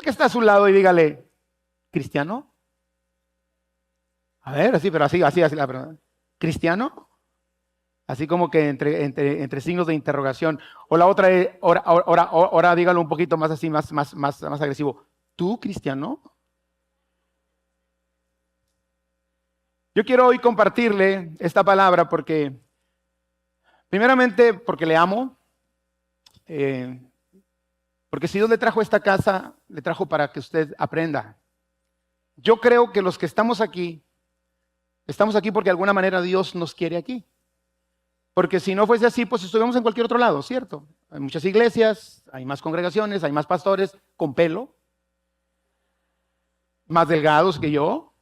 que está a su lado y dígale, ¿cristiano? A ver, así, pero así la pregunta. ¿Cristiano? Así como que entre signos de interrogación. O la otra es, ahora dígalo un poquito más así, más agresivo. ¿Tú, cristiano? Yo quiero hoy compartirle esta palabra porque, primeramente, porque le amo. Porque si Dios le trajo a esta casa, le trajo para que usted aprenda. Yo creo que los que estamos aquí porque de alguna manera Dios nos quiere aquí. Porque si no fuese así, pues estuviéramos en cualquier otro lado, ¿cierto? Hay muchas iglesias, hay más congregaciones, hay más pastores con pelo, más delgados que yo.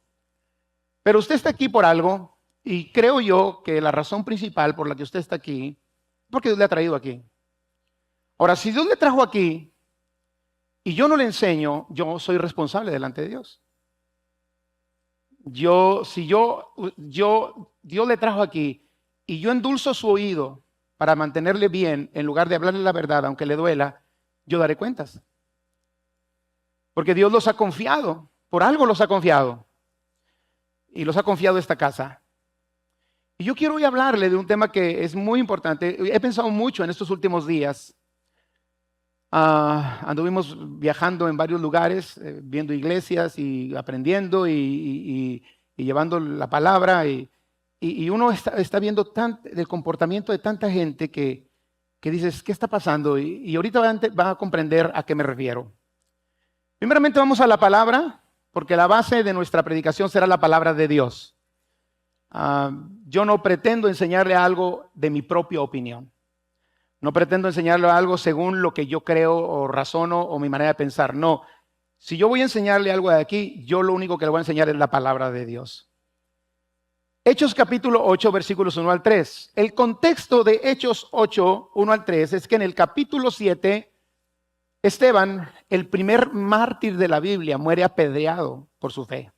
Pero usted está aquí por algo y creo yo que la razón principal por la que usted está aquí es porque Dios le ha traído aquí. Ahora, si Dios le trajo aquí y yo no le enseño, yo soy responsable delante de Dios. Dios le trajo aquí y yo endulzo su oído para mantenerle bien, en lugar de hablarle la verdad, aunque le duela, yo daré cuentas. Porque Dios los ha confiado, por algo los ha confiado. Y los ha confiado esta casa. Y yo quiero hoy hablarle de un tema que es muy importante. He pensado mucho en estos últimos días. Anduvimos viajando en varios lugares, viendo iglesias y aprendiendo y llevando la palabra. Y uno está viendo el comportamiento de tanta gente que dices, ¿qué está pasando? Y ahorita va a comprender a qué me refiero. Primeramente vamos a la palabra, porque la base de nuestra predicación será la palabra de Dios. Yo no pretendo enseñarle algo de mi propia opinión. No pretendo enseñarle algo según lo que yo creo o razono o mi manera de pensar. No. Si yo voy a enseñarle algo de aquí, yo lo único que le voy a enseñar es la palabra de Dios. Hechos capítulo 8, versículos 1 al 3. El contexto de Hechos 8, 1 al 3 es que en el capítulo 7, Esteban, el primer mártir de la Biblia, muere apedreado por su fe.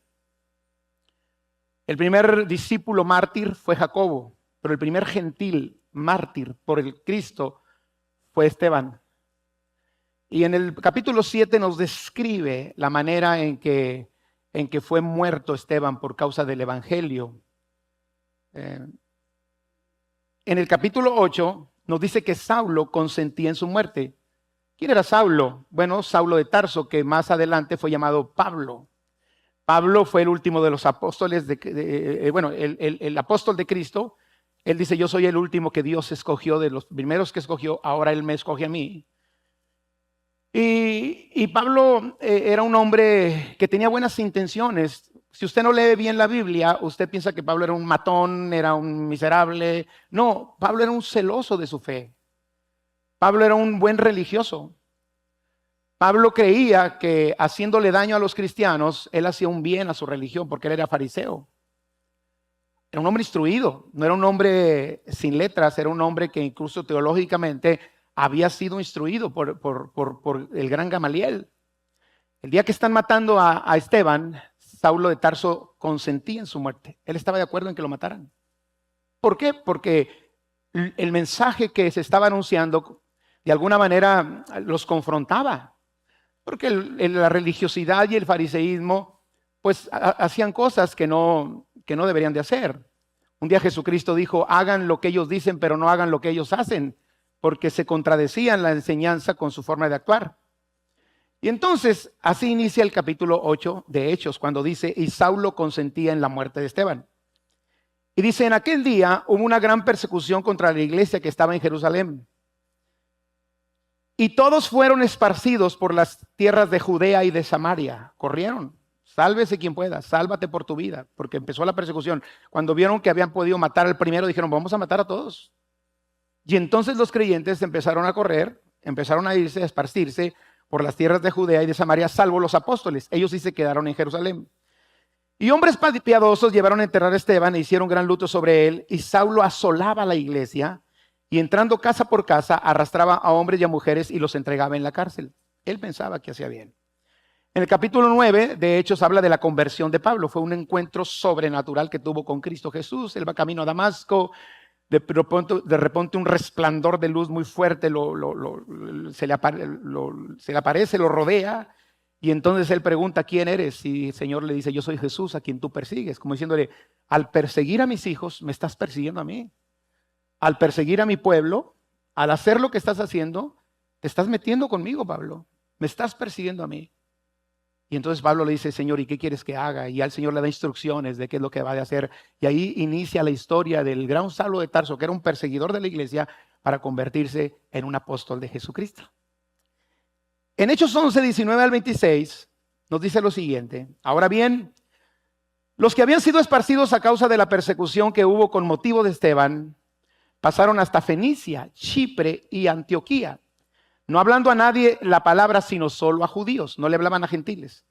El primer discípulo mártir fue Jacobo, pero el primer gentil mártir por el Cristo fue Esteban. Y en el capítulo 7 nos describe la manera en que fue muerto Esteban por causa del evangelio. En el capítulo 8 nos dice que Saulo consentía en su muerte. ¿Quién era Saulo? Bueno, Saulo de Tarso, que más adelante fue llamado Pablo. Pablo fue el último de los apóstoles, el apóstol de Cristo. Él dice, yo soy el último que Dios escogió, de los primeros que escogió, ahora Él me escoge a mí. Y Pablo era un hombre que tenía buenas intenciones. Si usted no lee bien la Biblia, usted piensa que Pablo era un matón, era un miserable. No, Pablo era un celoso de su fe. Pablo era un buen religioso. Pablo creía que haciéndole daño a los cristianos, él hacía un bien a su religión porque él era fariseo. Era un hombre instruido, no era un hombre sin letras, era un hombre que incluso teológicamente había sido instruido por el gran Gamaliel. El día que están matando a Esteban, Saulo de Tarso consentía en su muerte. Él estaba de acuerdo en que lo mataran. ¿Por qué? Porque el mensaje que se estaba anunciando de alguna manera los confrontaba. Porque la religiosidad y el fariseísmo pues hacían cosas que no deberían de hacer. Un día Jesucristo dijo, hagan lo que ellos dicen, pero no hagan lo que ellos hacen, porque se contradecían la enseñanza con su forma de actuar. Y entonces, así inicia el capítulo 8 de Hechos, cuando dice, y Saulo consentía en la muerte de Esteban. Y dice, en aquel día hubo una gran persecución contra la iglesia que estaba en Jerusalén. Y todos fueron esparcidos por las tierras de Judea y de Samaria. Corrieron. Sálvese quien pueda, sálvate por tu vida, porque empezó la persecución. Cuando vieron que habían podido matar al primero, dijeron, vamos a matar a todos. Y entonces los creyentes empezaron a correr, empezaron a irse, a esparcirse por las tierras de Judea y de Samaria, salvo los apóstoles. Ellos sí se quedaron en Jerusalén. Y hombres piadosos llevaron a enterrar a Esteban e hicieron gran luto sobre él. Y Saulo asolaba la iglesia y entrando casa por casa arrastraba a hombres y a mujeres y los entregaba en la cárcel. Él pensaba que hacía bien. En el capítulo 9 de Hechos habla de la conversión de Pablo. Fue un encuentro sobrenatural que tuvo con Cristo Jesús. Él va camino a Damasco. De repente un resplandor de luz muy fuerte se le aparece, lo rodea. Y entonces él pregunta, ¿quién eres? Y el Señor le dice, yo soy Jesús a quien tú persigues. Como diciéndole, al perseguir a mis hijos, me estás persiguiendo a mí. Al perseguir a mi pueblo, al hacer lo que estás haciendo, te estás metiendo conmigo, Pablo. Me estás persiguiendo a mí. Y entonces Pablo le dice, Señor, ¿y qué quieres que haga? Y al Señor le da instrucciones de qué es lo que va a hacer. Y ahí inicia la historia del gran Saulo de Tarso, que era un perseguidor de la iglesia, para convertirse en un apóstol de Jesucristo. En Hechos 11, 19 al 26, nos dice lo siguiente. Ahora bien, los que habían sido esparcidos a causa de la persecución que hubo con motivo de Esteban, pasaron hasta Fenicia, Chipre y Antioquía, no hablando a nadie la palabra, sino solo a judíos. No le hablaban a gentiles.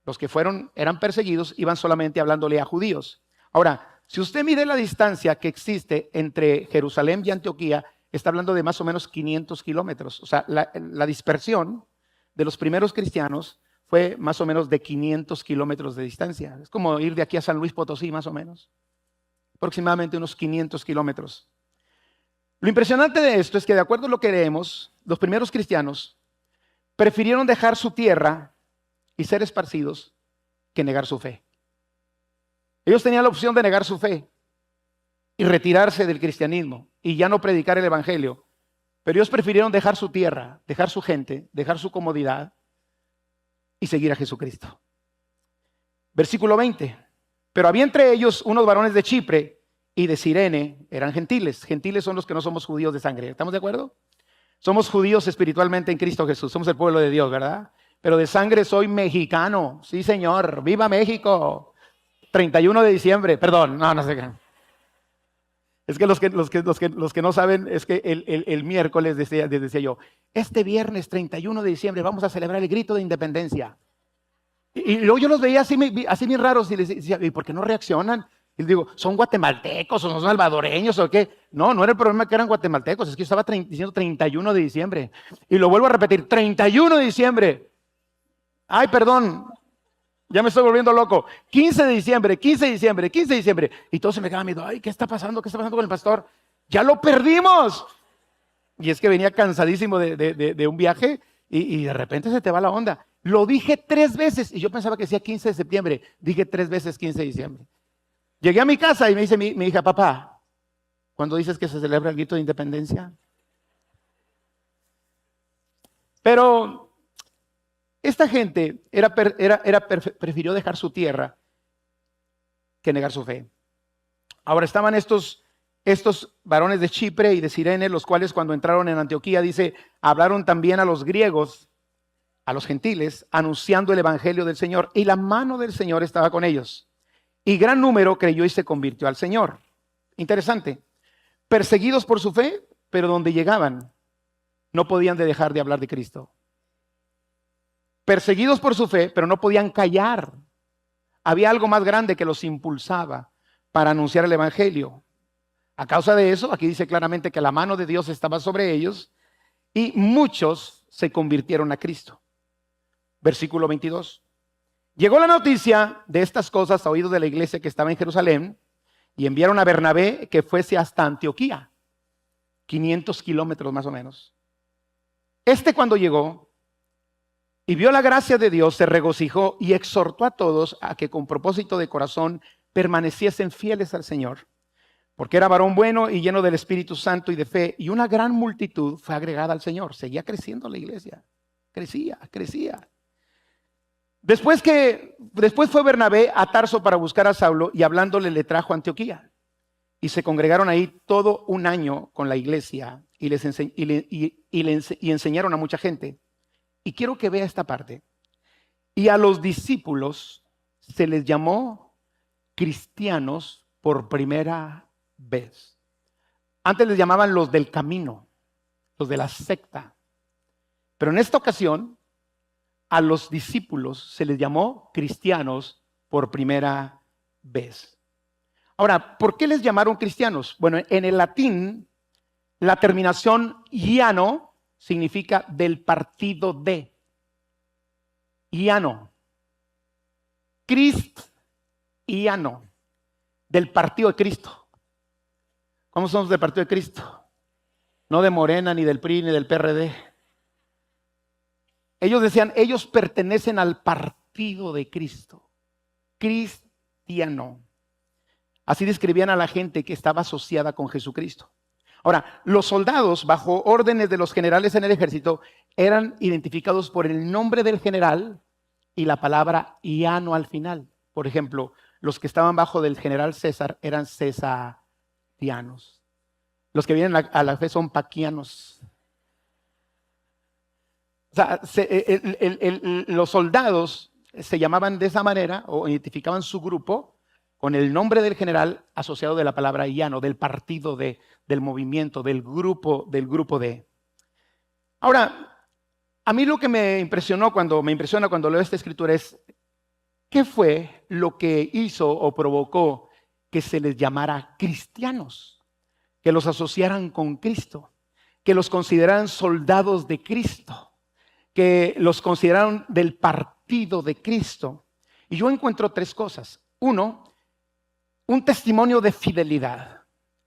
Los que eran perseguidos, iban solamente hablándole a judíos. Ahora, si usted mide la distancia que existe entre Jerusalén y Antioquía, está hablando de más o menos 500 kilómetros. O sea, la dispersión de los primeros cristianos fue más o menos de 500 kilómetros de distancia. Es como ir de aquí a San Luis Potosí, más o menos. Aproximadamente unos 500 kilómetros. Lo impresionante de esto es que, de acuerdo a lo que leemos, los primeros cristianos prefirieron dejar su tierra y ser esparcidos que negar su fe. Ellos tenían la opción de negar su fe y retirarse del cristianismo y ya no predicar el evangelio, pero ellos prefirieron dejar su tierra, dejar su gente, dejar su comodidad y seguir a Jesucristo. Versículo 20. Pero había entre ellos unos varones de Chipre y de Cirene, eran gentiles. Gentiles son los que no somos judíos de sangre. ¿Estamos de acuerdo? Somos judíos espiritualmente en Cristo Jesús. Somos el pueblo de Dios, ¿verdad? Pero de sangre soy mexicano. Sí, señor. ¡Viva México! 31 de diciembre. Perdón, no sé qué. Es que los que no saben, es que el miércoles decía yo, este viernes 31 de diciembre vamos a celebrar el grito de independencia. Y luego yo los veía así bien raros y les decía, ¿y por qué no reaccionan? Y les digo, ¿son guatemaltecos o son salvadoreños o qué? No era el problema que eran guatemaltecos, es que yo estaba diciendo 31 de diciembre. Y lo vuelvo a repetir, 31 de diciembre. Ay, perdón, ya me estoy volviendo loco. 15 de diciembre, 15 de diciembre, 15 de diciembre. Y todos se me quedaban viendo, ay, ¿qué está pasando? ¿Qué está pasando con el pastor? ¡Ya lo perdimos! Y es que venía cansadísimo de un viaje y de repente se te va la onda. Lo dije 3 veces y yo pensaba que decía 15 de septiembre. Dije 3 veces 15 de diciembre. Llegué a mi casa y me dice mi hija, papá, ¿cuándo dices que se celebra el grito de independencia? Pero esta gente prefirió dejar su tierra que negar su fe. Ahora estaban estos varones de Chipre y de Cirene, los cuales cuando entraron en Antioquía, dice, hablaron también a los griegos, a los gentiles, anunciando el evangelio del Señor, y la mano del Señor estaba con ellos. Y gran número creyó y se convirtió al Señor. Interesante. Perseguidos por su fe, pero donde llegaban, no podían dejar de hablar de Cristo. Perseguidos por su fe, pero no podían callar. Había algo más grande que los impulsaba para anunciar el evangelio. A causa de eso, aquí dice claramente que la mano de Dios estaba sobre ellos y muchos se convirtieron a Cristo. Versículo 22. Llegó la noticia de estas cosas a oídos de la iglesia que estaba en Jerusalén y enviaron a Bernabé que fuese hasta Antioquía, 500 kilómetros más o menos. Cuando llegó y vio la gracia de Dios, se regocijó y exhortó a todos a que con propósito de corazón permaneciesen fieles al Señor, porque era varón bueno y lleno del Espíritu Santo y de fe, y una gran multitud fue agregada al Señor. Seguía creciendo la iglesia, crecía. Después fue Bernabé a Tarso para buscar a Saulo y hablándole le trajo a Antioquía. Y se congregaron ahí todo un año con la iglesia y enseñaron a mucha gente. Y quiero que vea esta parte. Y a los discípulos se les llamó cristianos por primera vez. Antes les llamaban los del camino, los de la secta. Pero en esta ocasión, a los discípulos se les llamó cristianos por primera vez. Ahora, ¿por qué les llamaron cristianos? Bueno, en el latín, la terminación iano significa del partido de. Iano. Cristiano. Del partido de Cristo. ¿Cómo somos del partido de Cristo? No de Morena, ni del PRI, ni del PRD. Ellos decían, ellos pertenecen al partido de Cristo, cristiano. Así describían a la gente que estaba asociada con Jesucristo. Ahora, los soldados, bajo órdenes de los generales en el ejército, eran identificados por el nombre del general y la palabra iano al final. Por ejemplo, los que estaban bajo del general César eran cesarianos. Los que vienen a la fe son paquianos. O sea, los soldados se llamaban de esa manera o identificaban su grupo con el nombre del general asociado de la palabra iano, del partido de, del movimiento, del grupo de. Ahora, a mí lo que me impresiona cuando leo esta escritura es ¿qué fue lo que hizo o provocó que se les llamara cristianos? Que los asociaran con Cristo, que los consideraran soldados de Cristo, que los consideraran del partido de Cristo. Y yo encuentro tres cosas. Uno, un testimonio de fidelidad.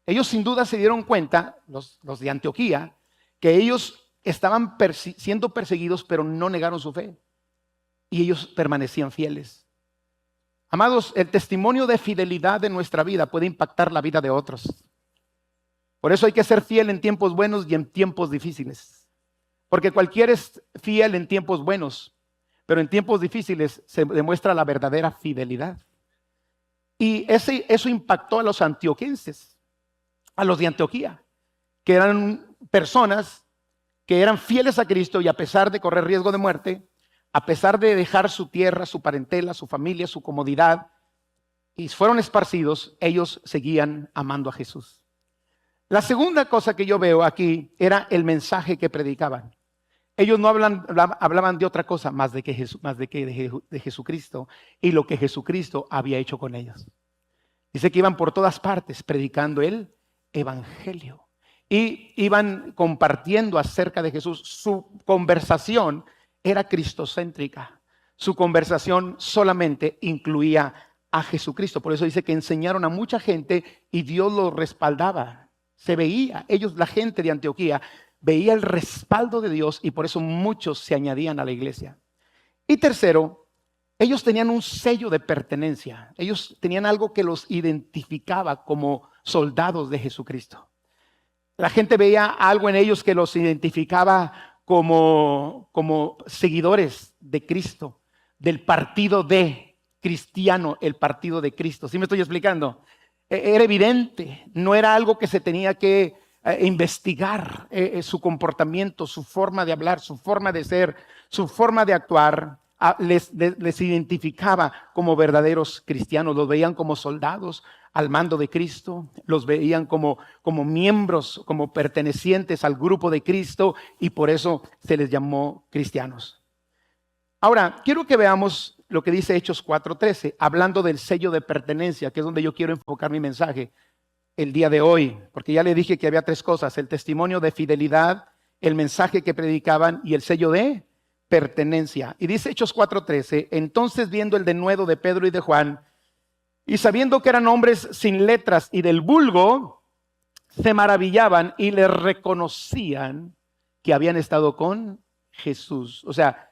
Ellos sin duda se dieron cuenta, los de Antioquía, que ellos estaban siendo perseguidos, pero no negaron su fe. Y ellos permanecían fieles. Amados, el testimonio de fidelidad de nuestra vida puede impactar la vida de otros. Por eso hay que ser fiel en tiempos buenos y en tiempos difíciles. Porque cualquiera es fiel en tiempos buenos, pero en tiempos difíciles se demuestra la verdadera fidelidad. Y eso impactó a los antioquenses, a los de Antioquía, que eran personas que eran fieles a Cristo y a pesar de correr riesgo de muerte, a pesar de dejar su tierra, su parentela, su familia, su comodidad, y fueron esparcidos, ellos seguían amando a Jesús. La segunda cosa que yo veo aquí era el mensaje que predicaban. Ellos no hablaban de otra cosa más de Jesucristo y lo que Jesucristo había hecho con ellos. Dice que iban por todas partes predicando el evangelio y iban compartiendo acerca de Jesús. Su conversación era cristocéntrica. Su conversación solamente incluía a Jesucristo. Por eso dice que enseñaron a mucha gente y Dios los respaldaba. Se veía, la gente de Antioquía, veía el respaldo de Dios y por eso muchos se añadían a la iglesia. Y tercero, ellos tenían un sello de pertenencia. Ellos tenían algo que los identificaba como soldados de Jesucristo. La gente veía algo en ellos que los identificaba como seguidores de Cristo, del partido de cristiano, el partido de Cristo. ¿Sí me estoy explicando? Era evidente, no era algo que se tenía que investigar su comportamiento, su forma de hablar, su forma de ser, su forma de actuar. Les identificaba como verdaderos cristianos, los veían como soldados al mando de Cristo, los veían como miembros, como pertenecientes al grupo de Cristo y por eso se les llamó cristianos. Ahora, quiero que veamos lo que dice Hechos 4:13, hablando del sello de pertenencia, que es donde yo quiero enfocar mi mensaje el día de hoy, porque ya le dije que había tres cosas: el testimonio de fidelidad, el mensaje que predicaban y el sello de pertenencia. Y dice Hechos 4:13, entonces viendo el denuedo de Pedro y de Juan, y sabiendo que eran hombres sin letras y del vulgo, se maravillaban y les reconocían que habían estado con Jesús. O sea,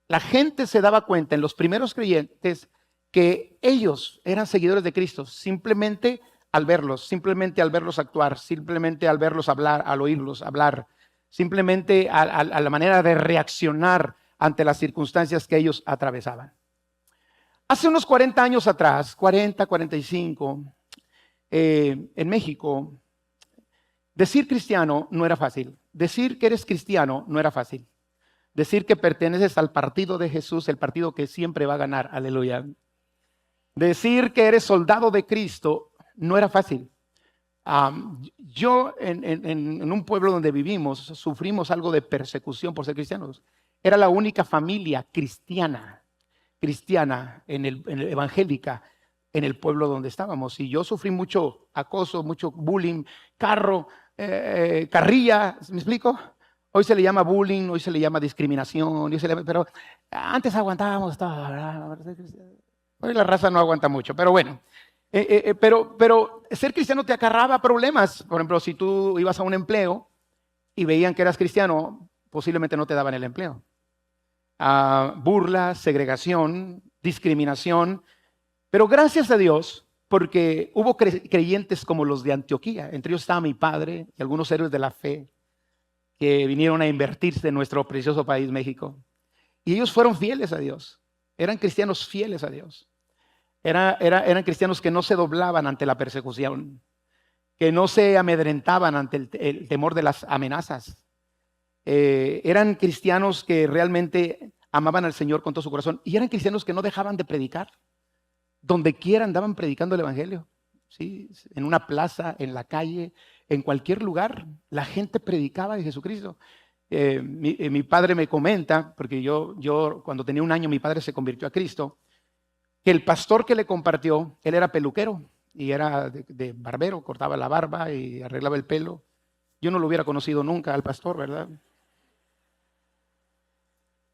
la gente se daba cuenta en los primeros creyentes que ellos eran seguidores de Cristo simplemente al verlos actuar, simplemente al verlos hablar, al oírlos hablar, simplemente a la manera de reaccionar ante las circunstancias que ellos atravesaban. Hace unos 40 años atrás, 45, en México, decir cristiano no era fácil. Decir que eres cristiano no era fácil. Decir que perteneces al partido de Jesús, el partido que siempre va a ganar, aleluya. Decir que eres soldado de Cristo no era fácil. Yo en un pueblo donde vivimos sufrimos algo de persecución por ser cristianos. Era la única familia cristiana evangélica en el pueblo donde estábamos. Y yo sufrí mucho acoso, mucho bullying, carrilla, ¿me explico? Hoy se le llama bullying, hoy se le llama discriminación, pero antes aguantábamos todo, ¿verdad? Hoy la raza no aguanta mucho, pero bueno. Pero ser cristiano te acarraba problemas. Por ejemplo, si tú ibas a un empleo y veían que eras cristiano, posiblemente no te daban el empleo. burla, segregación, discriminación. Pero gracias a Dios, porque hubo creyentes como los de Antioquía. Entre ellos estaba mi padre y algunos héroes de la fe que vinieron a invertirse en nuestro precioso país, México. Y ellos fueron fieles a Dios. Eran cristianos fieles a Dios. Eran cristianos que no se doblaban ante la persecución, que no se amedrentaban ante el temor de las amenazas. Eran cristianos que realmente amaban al Señor con todo su corazón. Y eran cristianos que no dejaban de predicar. Donde quiera andaban predicando el Evangelio. ¿Sí? En una plaza, en la calle, en cualquier lugar, la gente predicaba de Jesucristo. Mi padre me comenta, porque yo cuando tenía 1 año mi padre se convirtió a Cristo, que el pastor que le compartió, él era peluquero y era de barbero, cortaba la barba y arreglaba el pelo. Yo no lo hubiera conocido nunca al pastor, ¿verdad?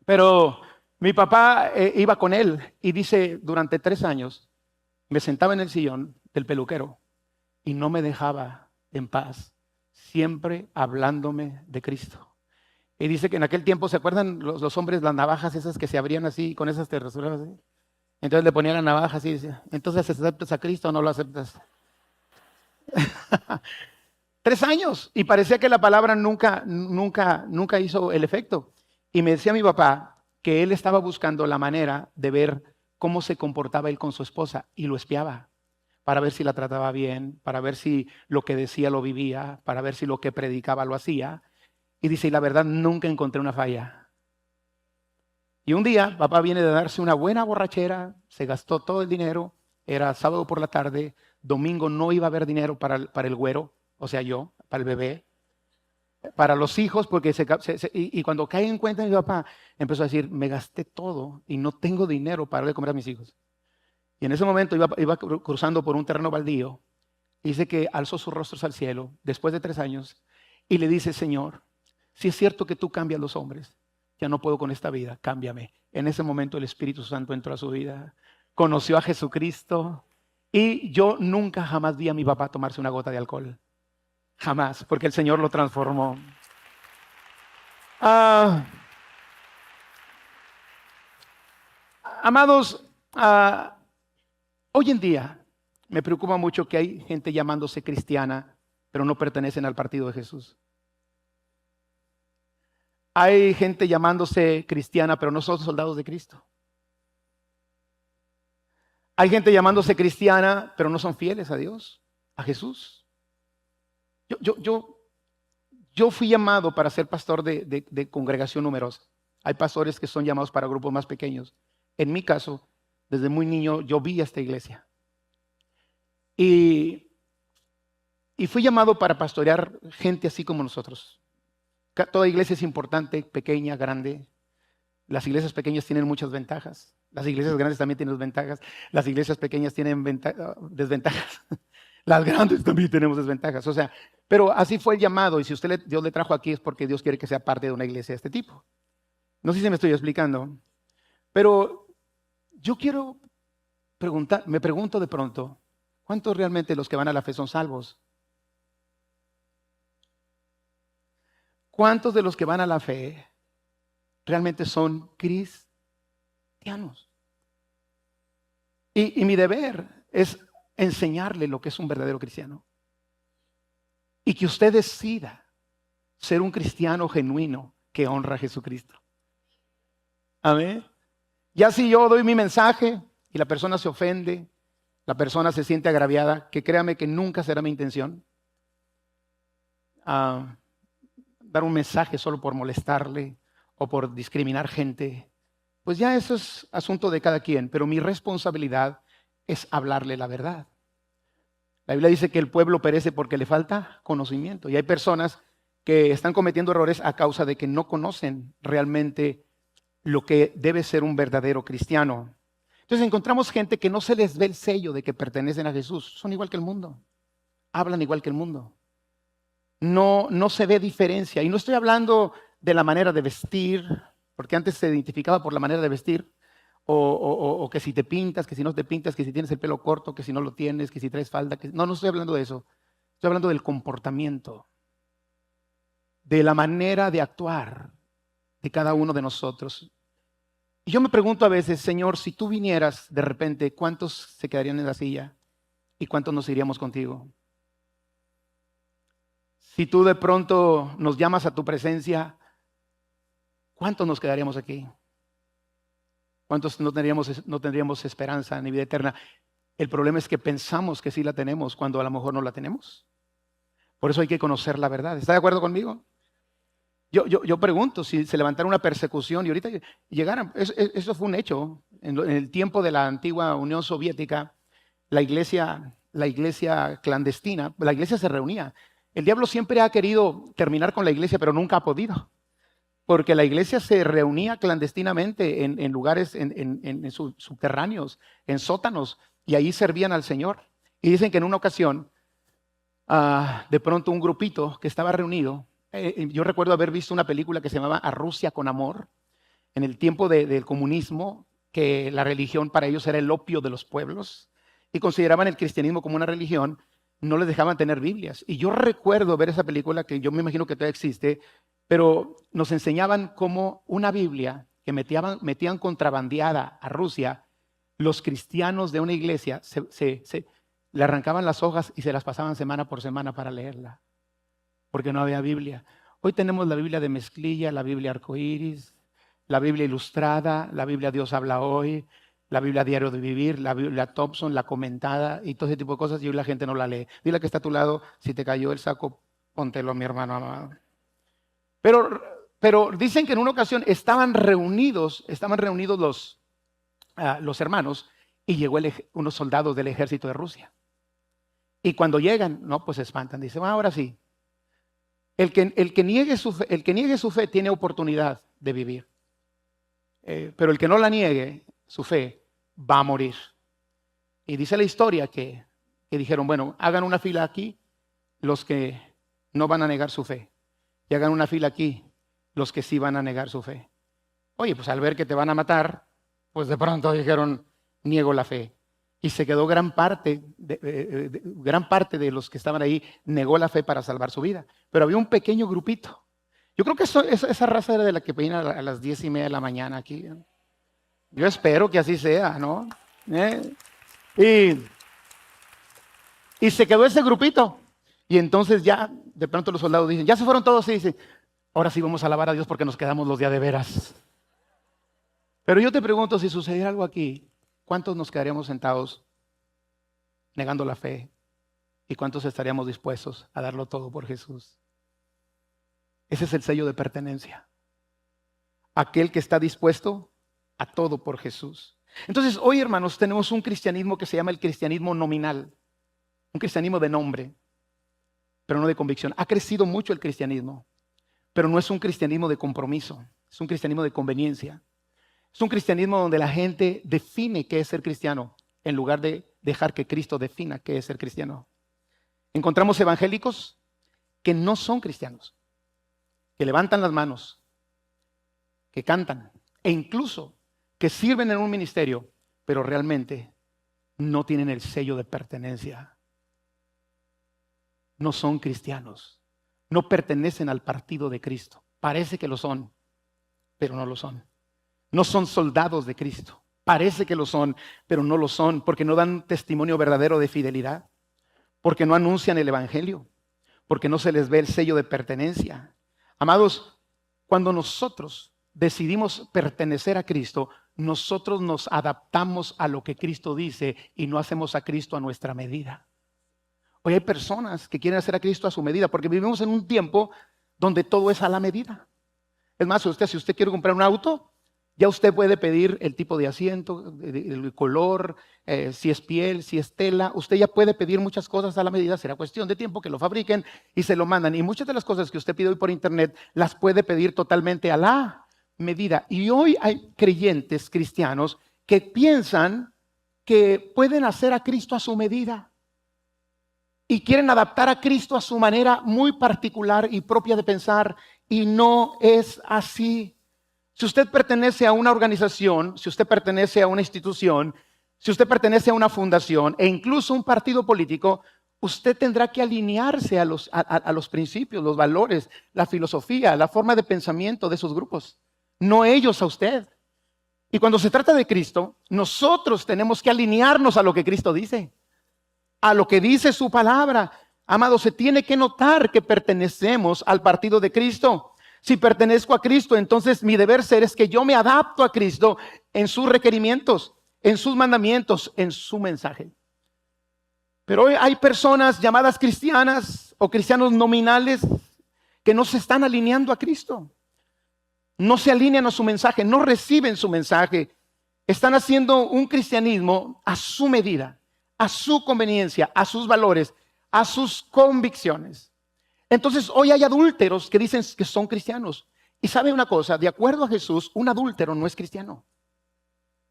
Pero mi papá iba con él y dice, durante 3 años me sentaba en el sillón del peluquero y no me dejaba en paz, siempre hablándome de Cristo. Y dice que en aquel tiempo, ¿se acuerdan los hombres, las navajas esas que se abrían así, con esas terrasuras así? Entonces le ponían la navaja así y decía, entonces ¿aceptas a Cristo o no lo aceptas? 3 años y parecía que la palabra nunca hizo el efecto. Y me decía mi papá que él estaba buscando la manera de ver cómo se comportaba él con su esposa y lo espiaba para ver si la trataba bien, para ver si lo que decía lo vivía, para ver si lo que predicaba lo hacía. Y dice, y la verdad nunca encontré una falla. Y un día papá viene de darse una buena borrachera, se gastó todo el dinero, era sábado por la tarde, domingo no iba a haber dinero para el güero, o sea yo, para el bebé, para los hijos, porque y cuando cae en cuenta mi papá, empezó a decir, me gasté todo y no tengo dinero para darle de comer a mis hijos. Y en ese momento iba cruzando por un terreno baldío, y dice que alzó sus rostros al cielo, después de 3 años, y le dice, Señor, si es cierto que tú cambias los hombres, ya no puedo con esta vida, cámbiame. En ese momento el Espíritu Santo entró a su vida, conoció a Jesucristo, y yo nunca jamás vi a mi papá tomarse una gota de alcohol. Jamás, porque el Señor lo transformó. Amados, hoy en día me preocupa mucho que hay gente llamándose cristiana, pero no pertenecen al partido de Jesús. Hay gente llamándose cristiana, pero no son soldados de Cristo. Hay gente llamándose cristiana, pero no son fieles a Dios, a Jesús. Yo fui llamado para ser pastor de congregación numerosa. Hay pastores que son llamados para grupos más pequeños. En mi caso, desde muy niño, yo vi a esta iglesia. Y fui llamado para pastorear gente así como nosotros. Toda iglesia es importante, pequeña, grande. Las iglesias pequeñas tienen muchas ventajas. Las iglesias grandes también tienen ventajas. Las iglesias pequeñas tienen desventajas. Las grandes también tenemos desventajas. O sea, pero así fue el llamado. Y si Dios le trajo aquí es porque Dios quiere que sea parte de una iglesia de este tipo. No sé si me estoy explicando. Pero yo quiero preguntar, me pregunto de pronto, ¿cuántos realmente los que van a la fe son salvos? ¿Cuántos de los que van a la fe realmente son cristianos? Y mi deber es enseñarle lo que es un verdadero cristiano. Y que usted decida ser un cristiano genuino que honra a Jesucristo. Amén. Ya si yo doy mi mensaje y la persona se ofende, la persona se siente agraviada, que créame que nunca será mi intención dar un mensaje solo por molestarle o por discriminar gente, pues ya eso es asunto de cada quien, pero mi responsabilidad es hablarle la verdad. La Biblia dice que el pueblo perece porque le falta conocimiento y hay personas que están cometiendo errores a causa de que no conocen realmente lo que debe ser un verdadero cristiano. Entonces encontramos gente que no se les ve el sello de que pertenecen a Jesús, son igual que el mundo, hablan igual que el mundo. No se ve diferencia. Y no estoy hablando de la manera de vestir, porque antes se identificaba por la manera de vestir, o que si te pintas, que si no te pintas, que si tienes el pelo corto, que si no lo tienes, que si traes falda. No estoy hablando de eso. Estoy hablando del comportamiento, de la manera de actuar de cada uno de nosotros. Y yo me pregunto a veces, Señor, si tú vinieras de repente, ¿cuántos se quedarían en la silla? ¿Y cuántos nos iríamos contigo? Si tú de pronto nos llamas a tu presencia, ¿cuántos nos quedaríamos aquí? ¿Cuántos no tendríamos esperanza ni vida eterna? El problema es que pensamos que sí la tenemos cuando a lo mejor no la tenemos. Por eso hay que conocer la verdad. ¿Está de acuerdo conmigo? Yo pregunto, si se levantara una persecución y ahorita llegaran, eso fue un hecho. En el tiempo de la antigua Unión Soviética, la iglesia clandestina, la iglesia se reunía. El diablo siempre ha querido terminar con la iglesia, pero nunca ha podido. Porque la iglesia se reunía clandestinamente en lugares, en subterráneos, en sótanos, y ahí servían al Señor. Y dicen que en una ocasión, de pronto un grupito que estaba reunido, yo recuerdo haber visto una película que se llamaba A Rusia con Amor, en el tiempo del comunismo, que la religión para ellos era el opio de los pueblos, y consideraban el cristianismo como una religión, no les dejaban tener Biblias. Y yo recuerdo ver esa película, que yo me imagino que todavía existe, pero nos enseñaban cómo una Biblia que metían contrabandeada a Rusia, los cristianos de una iglesia le arrancaban las hojas y se las pasaban semana por semana para leerla, porque no había Biblia. Hoy tenemos la Biblia de mezclilla, la Biblia arcoíris, la Biblia ilustrada, la Biblia Dios habla hoy, la Biblia Diario de Vivir, la Biblia Thompson, la comentada y todo ese tipo de cosas, y hoy la gente no la lee. Dile que está a tu lado, si te cayó el saco, póntelo, mi hermano amado. Pero dicen que en una ocasión estaban reunidos los hermanos, y llegó unos soldados del ejército de Rusia. Y cuando llegan, no, pues se espantan. Dicen, ahora sí, el que niegue su fe tiene oportunidad de vivir. Pero el que no la niegue, su fe, va a morir. Y dice la historia que dijeron, bueno, hagan una fila aquí los que no van a negar su fe. Y hagan una fila aquí los que sí van a negar su fe. Oye, pues al ver que te van a matar, pues de pronto dijeron, niego la fe. Y se quedó gran parte de los que estaban ahí, negó la fe para salvar su vida. Pero había un pequeño grupito. Yo creo que esa raza era de la que viene a las 10:30 de la mañana aquí. Yo espero que así sea, ¿no? Y se quedó ese grupito. Y entonces ya, de pronto los soldados dicen, ya se fueron todos y dicen, ahora sí vamos a alabar a Dios porque nos quedamos los días de veras. Pero yo te pregunto, si sucediera algo aquí, ¿cuántos nos quedaríamos sentados negando la fe? ¿Y cuántos estaríamos dispuestos a darlo todo por Jesús? Ese es el sello de pertenencia. Aquel que está dispuesto a todo por Jesús. Entonces, hoy, hermanos, tenemos un cristianismo que se llama el cristianismo nominal. Un cristianismo de nombre, pero no de convicción. Ha crecido mucho el cristianismo, pero no es un cristianismo de compromiso. Es un cristianismo de conveniencia. Es un cristianismo donde la gente define qué es ser cristiano, en lugar de dejar que Cristo defina qué es ser cristiano. Encontramos evangélicos que no son cristianos, que levantan las manos, que cantan e incluso que sirven en un ministerio, pero realmente no tienen el sello de pertenencia. No son cristianos, no pertenecen al partido de Cristo. Parece que lo son, pero no lo son. No son soldados de Cristo. Parece que lo son, pero no lo son, porque no dan testimonio verdadero de fidelidad, porque no anuncian el evangelio, porque no se les ve el sello de pertenencia. Amados, cuando nosotros decidimos pertenecer a Cristo, nosotros nos adaptamos a lo que Cristo dice y no hacemos a Cristo a nuestra medida. Hoy hay personas que quieren hacer a Cristo a su medida, porque vivimos en un tiempo donde todo es a la medida. Es más, si usted quiere comprar un auto, ya usted puede pedir el tipo de asiento, el color, si es piel, si es tela. Usted ya puede pedir muchas cosas a la medida. Será cuestión de tiempo que lo fabriquen y se lo mandan. Y muchas de las cosas que usted pide hoy por internet las puede pedir totalmente a la medida. Y hoy hay creyentes cristianos que piensan que pueden hacer a Cristo a su medida y quieren adaptar a Cristo a su manera muy particular y propia de pensar, y no es así. Si usted pertenece a una organización, si usted pertenece a una institución, si usted pertenece a una fundación e incluso un partido político, usted tendrá que alinearse a los principios, los valores, la filosofía, la forma de pensamiento de esos grupos. No ellos a usted. Y cuando se trata de Cristo, nosotros tenemos que alinearnos a lo que Cristo dice, a lo que dice su palabra. Amado, se tiene que notar que pertenecemos al partido de Cristo. Si pertenezco a Cristo, entonces mi deber ser es que yo me adapto a Cristo en sus requerimientos, en sus mandamientos, en su mensaje. Pero hoy hay personas llamadas cristianas o cristianos nominales que no se están alineando a Cristo. No se alinean a su mensaje, no reciben su mensaje. Están haciendo un cristianismo a su medida, a su conveniencia, a sus valores, a sus convicciones. Entonces hoy hay adúlteros que dicen que son cristianos. Y sabe una cosa, de acuerdo a Jesús, un adúltero no es cristiano.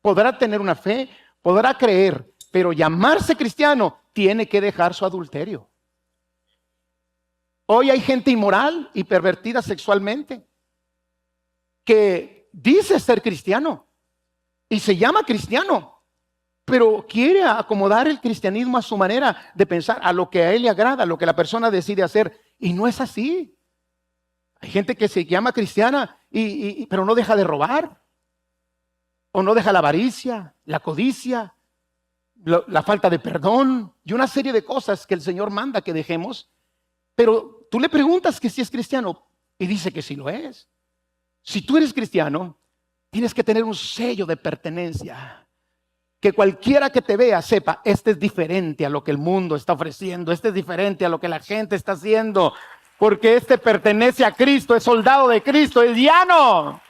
Podrá tener una fe, podrá creer, pero llamarse cristiano tiene que dejar su adulterio. Hoy hay gente inmoral y pervertida sexualmente que dice ser cristiano y se llama cristiano, pero quiere acomodar el cristianismo a su manera de pensar, a lo que a él le agrada, a lo que la persona decide hacer. Y no es así. Hay gente que se llama cristiana, pero no deja de robar, o no deja la avaricia, la codicia, la falta de perdón y una serie de cosas que el Señor manda que dejemos. Pero tú le preguntas que si es cristiano y dice que sí lo es. Si tú eres cristiano, tienes que tener un sello de pertenencia. Que cualquiera que te vea sepa, este es diferente a lo que el mundo está ofreciendo, este es diferente a lo que la gente está haciendo, porque este pertenece a Cristo, es soldado de Cristo, es llano.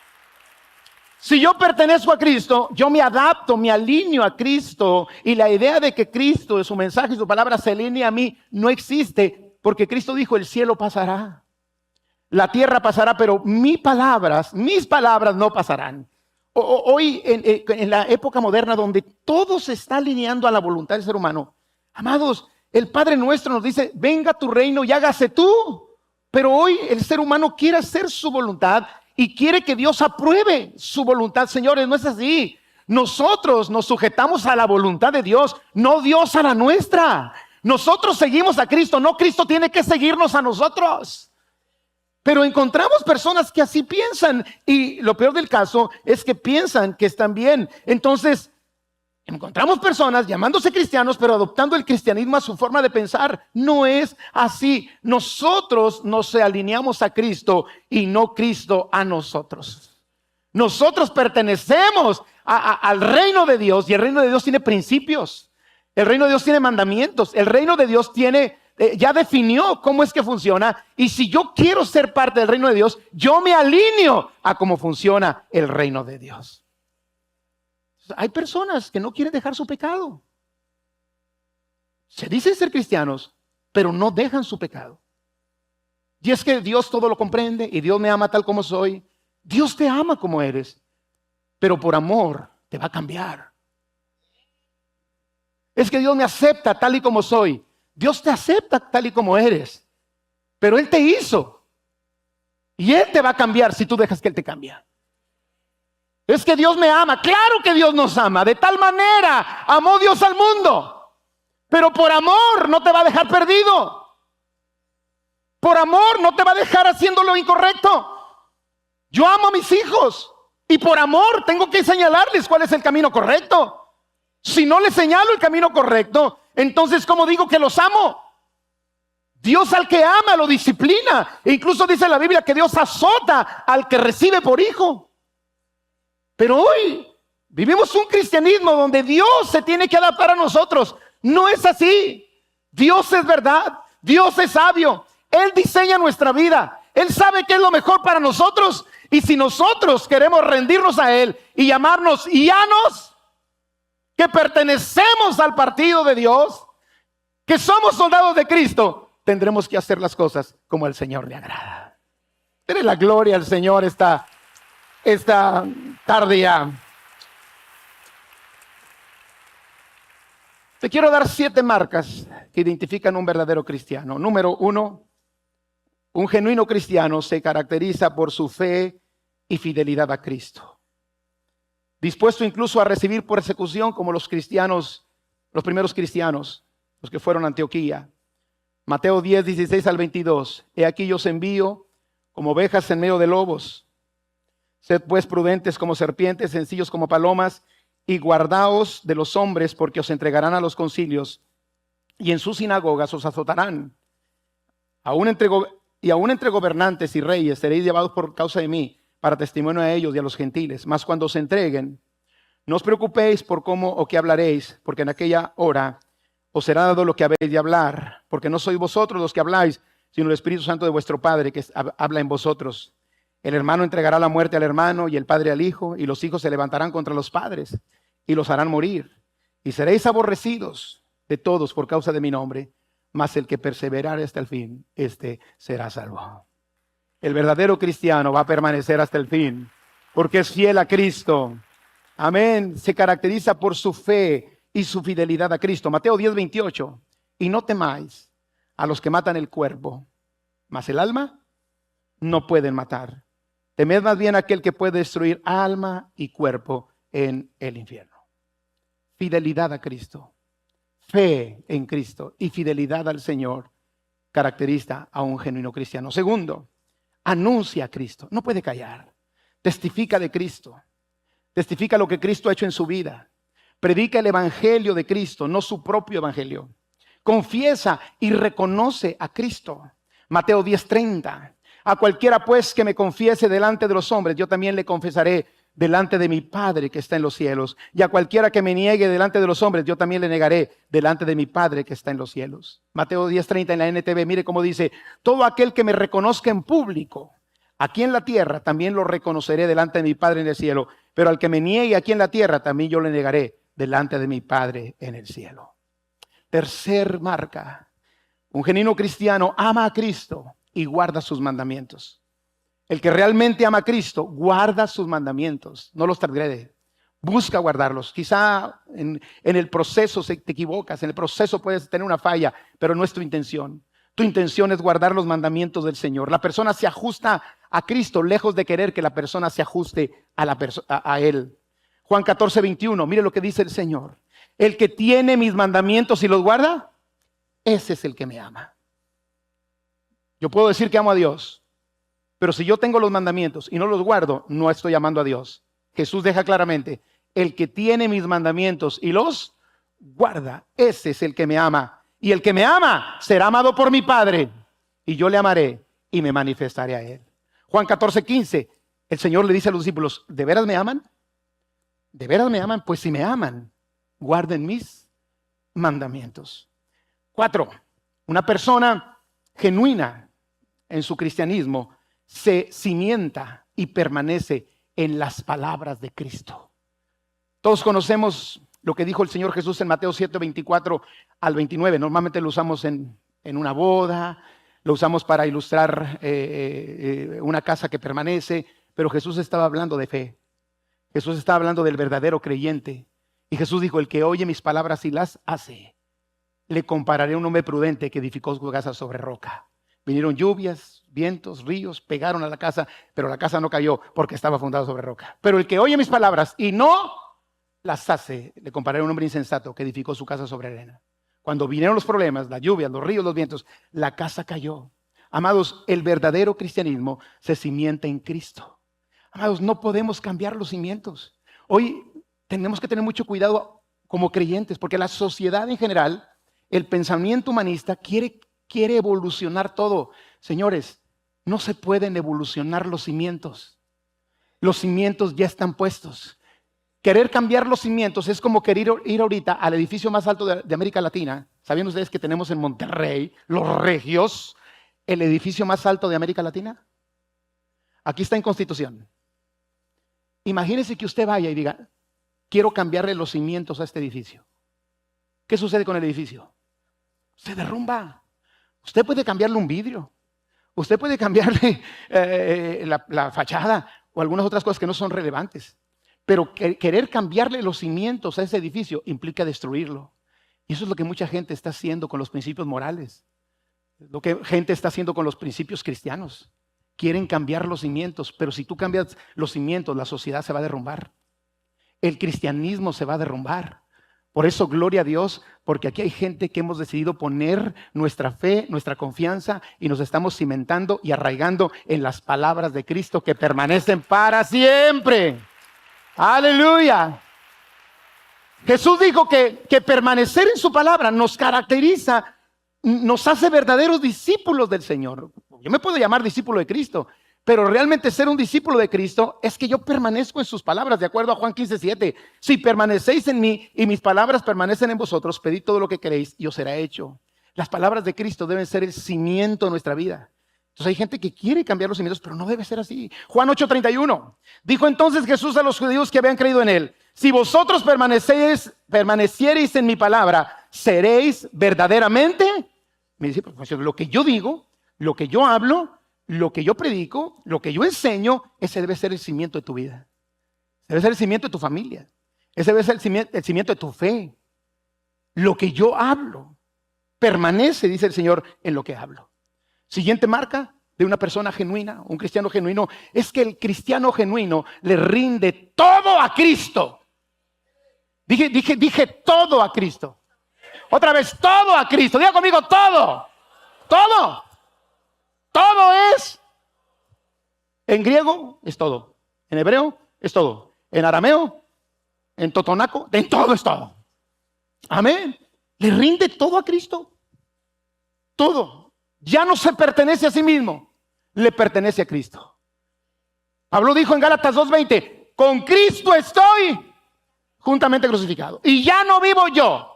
Si yo pertenezco a Cristo, yo me adapto, me alineo a Cristo, y la idea de que Cristo, su mensaje y su palabra se alinee a mí no existe, porque Cristo dijo, el cielo pasará, la tierra pasará, pero mis palabras no pasarán. Hoy, en la época moderna donde todo se está alineando a la voluntad del ser humano, amados, el Padre nuestro nos dice, venga tu reino y hágase tú. Pero hoy el ser humano quiere hacer su voluntad y quiere que Dios apruebe su voluntad. Señores, no es así. Nosotros nos sujetamos a la voluntad de Dios, no Dios a la nuestra. Nosotros seguimos a Cristo, no Cristo tiene que seguirnos a nosotros. Pero encontramos personas que así piensan, y lo peor del caso es que piensan que están bien. Entonces, encontramos personas llamándose cristianos, pero adoptando el cristianismo a su forma de pensar. No es así. Nosotros nos alineamos a Cristo y no Cristo a nosotros. Nosotros pertenecemos al reino de Dios, y el reino de Dios tiene principios. El reino de Dios tiene mandamientos. El reino de Dios ya definió cómo es que funciona, y si yo quiero ser parte del reino de Dios, yo me alineo a cómo funciona el reino de Dios. Hay personas que no quieren dejar su pecado. Se dicen ser cristianos, pero no dejan su pecado. Y es que Dios todo lo comprende y Dios me ama tal como soy. Dios te ama como eres, pero por amor te va a cambiar. Es que Dios me acepta tal y como soy. Dios te acepta tal y como eres, pero Él te hizo y Él te va a cambiar si tú dejas que Él te cambie. Es que Dios me ama. Claro que Dios nos ama. De tal manera amó Dios al mundo, pero por amor no te va a dejar perdido. Por amor no te va a dejar haciendo lo incorrecto. Yo amo a mis hijos y por amor tengo que señalarles cuál es el camino correcto. Si no les señalo el camino correcto, entonces ¿cómo digo que los amo? Dios al que ama lo disciplina. E incluso dice la Biblia que Dios azota al que recibe por hijo. Pero hoy vivimos un cristianismo donde Dios se tiene que adaptar a nosotros. No es así. Dios es verdad. Dios es sabio. Él diseña nuestra vida. Él sabe qué es lo mejor para nosotros. Y si nosotros queremos rendirnos a Él y llamarnos llanos, que pertenecemos al partido de Dios, que somos soldados de Cristo, tendremos que hacer las cosas como al Señor le agrada. Dele la gloria al Señor esta tarde ya. Te quiero dar 7 marcas que identifican un verdadero cristiano. Número 1, un genuino cristiano se caracteriza por su fe y fidelidad a Cristo. Dispuesto incluso a recibir persecución como los cristianos, los primeros cristianos, los que fueron a Antioquía. Mateo 10, 16 al 22. He aquí yo os envío como ovejas en medio de lobos. Sed pues prudentes como serpientes, sencillos como palomas, y guardaos de los hombres, porque os entregarán a los concilios, y en sus sinagogas os azotarán. Aún entre gobernantes y reyes seréis llevados por causa de mí, para testimonio a ellos y a los gentiles. Mas cuando os entreguen, no os preocupéis por cómo o qué hablaréis, porque en aquella hora os será dado lo que habéis de hablar, porque no sois vosotros los que habláis, sino el Espíritu Santo de vuestro Padre que habla en vosotros. El hermano entregará la muerte al hermano y el padre al hijo, y los hijos se levantarán contra los padres y los harán morir. Y seréis aborrecidos de todos por causa de mi nombre, mas el que perseverare hasta el fin, este será salvo. El verdadero cristiano va a permanecer hasta el fin, porque es fiel a Cristo. Amén. Se caracteriza por su fe y su fidelidad a Cristo. Mateo 10:28. Y no temáis a los que matan el cuerpo, mas el alma no pueden matar. Temed más bien a aquel que puede destruir alma y cuerpo en el infierno. Fidelidad a Cristo, fe en Cristo y fidelidad al Señor caracteriza a un genuino cristiano. Segundo, anuncia a Cristo. No puede callar. Testifica de Cristo. Testifica lo que Cristo ha hecho en su vida. Predica el evangelio de Cristo, no su propio evangelio. Confiesa y reconoce a Cristo. Mateo 10:30. A cualquiera pues que me confiese delante de los hombres, yo también le confesaré delante de mi Padre que está en los cielos. Y a cualquiera que me niegue delante de los hombres, yo también le negaré delante de mi Padre que está en los cielos. Mateo 10:30 en la NTV, mire cómo dice: todo aquel que me reconozca en público, aquí en la tierra, también lo reconoceré delante de mi Padre en el cielo. Pero al que me niegue aquí en la tierra, también yo le negaré delante de mi Padre en el cielo. Tercer marca: un genuino cristiano ama a Cristo y guarda sus mandamientos. El que realmente ama a Cristo guarda sus mandamientos, no los transgrede, busca guardarlos. Quizá en el proceso te equivocas, en el proceso puedes tener una falla, pero no es tu intención. Tu intención es guardar los mandamientos del Señor. La persona se ajusta a Cristo, lejos de querer que la persona se ajuste a Él. Juan 14:21, mire lo que dice el Señor: el que tiene mis mandamientos y los guarda, ese es el que me ama. Yo puedo decir que amo a Dios, pero si yo tengo los mandamientos y no los guardo, no estoy amando a Dios. Jesús deja claramente: el que tiene mis mandamientos y los guarda, ese es el que me ama. Y el que me ama será amado por mi Padre, y yo le amaré y me manifestaré a él. Juan 14:15, el Señor le dice a los discípulos: ¿de veras me aman? ¿De veras me aman? Pues si me aman, guarden mis mandamientos. 4, una persona genuina en su cristianismo se cimienta y permanece en las palabras de Cristo. Todos conocemos lo que dijo el Señor Jesús en Mateo 7:24 al 29. Normalmente lo usamos en una boda, lo usamos para ilustrar una casa que permanece, pero Jesús estaba hablando de fe. Jesús estaba hablando del verdadero creyente. Y Jesús dijo: el que oye mis palabras y las hace, le compararé a un hombre prudente que edificó su casa sobre roca. Vinieron lluvias, vientos, ríos, pegaron a la casa, pero la casa no cayó porque estaba fundada sobre roca. Pero el que oye mis palabras y no las hace, le compararé a un hombre insensato que edificó su casa sobre arena. Cuando vinieron los problemas, las lluvias, los ríos, los vientos, la casa cayó. Amados, el verdadero cristianismo se cimienta en Cristo. Amados, no podemos cambiar los cimientos. Hoy tenemos que tener mucho cuidado como creyentes, porque la sociedad en general, el pensamiento humanista quiere evolucionar todo. Señores, no se pueden evolucionar los cimientos. Los cimientos ya están puestos. Querer cambiar los cimientos es como querer ir ahorita al edificio más alto de América Latina. ¿Sabían ustedes que tenemos en Monterrey, Los Regios, el edificio más alto de América Latina? Aquí está en Constitución. Imagínese que usted vaya y diga: quiero cambiarle los cimientos a este edificio. ¿Qué sucede con el edificio? Se derrumba. Usted puede cambiarle un vidrio. Usted puede cambiarle la fachada o algunas otras cosas que no son relevantes. Pero querer cambiarle los cimientos a ese edificio implica destruirlo. Y eso es lo que mucha gente está haciendo con los principios morales. Lo que gente está haciendo con los principios cristianos. Quieren cambiar los cimientos, pero si tú cambias los cimientos, la sociedad se va a derrumbar. El cristianismo se va a derrumbar. Por eso, gloria a Dios, porque aquí hay gente que hemos decidido poner nuestra fe, nuestra confianza y nos estamos cimentando y arraigando en las palabras de Cristo que permanecen para siempre. Aleluya. Jesús dijo que permanecer en su palabra nos caracteriza, nos hace verdaderos discípulos del Señor. Yo me puedo llamar discípulo de Cristo, pero realmente ser un discípulo de Cristo es que yo permanezco en sus palabras, de acuerdo a Juan 15:7. Si permanecéis en mí y mis palabras permanecen en vosotros, pedid todo lo que queréis y os será hecho. Las palabras de Cristo deben ser el cimiento de nuestra vida. Entonces hay gente que quiere cambiar los cimientos, pero no debe ser así. Juan 8:31. Dijo entonces Jesús a los judíos que habían creído en él: si vosotros permaneciereis en mi palabra, seréis verdaderamente mis discípulos. Pues lo que yo digo, lo que yo hablo, lo que yo predico, lo que yo enseño, ese debe ser el cimiento de tu vida. Debe ser el cimiento de tu familia. Ese debe ser el cimiento de tu fe. Lo que yo hablo permanece, dice el Señor, en lo que hablo. Siguiente marca de una persona genuina, un cristiano genuino, es que el cristiano genuino le rinde todo a Cristo. Dije todo a Cristo. Otra vez, todo a Cristo. Diga conmigo, todo. Todo. Todo es. En griego es todo. En hebreo es todo. En arameo, en totonaco, en todo es todo. Amén. Le rinde todo a Cristo. Todo. Ya no se pertenece a sí mismo. Le pertenece a Cristo. Pablo dijo en Gálatas 2:20: con Cristo estoy juntamente crucificado. Y ya no vivo yo,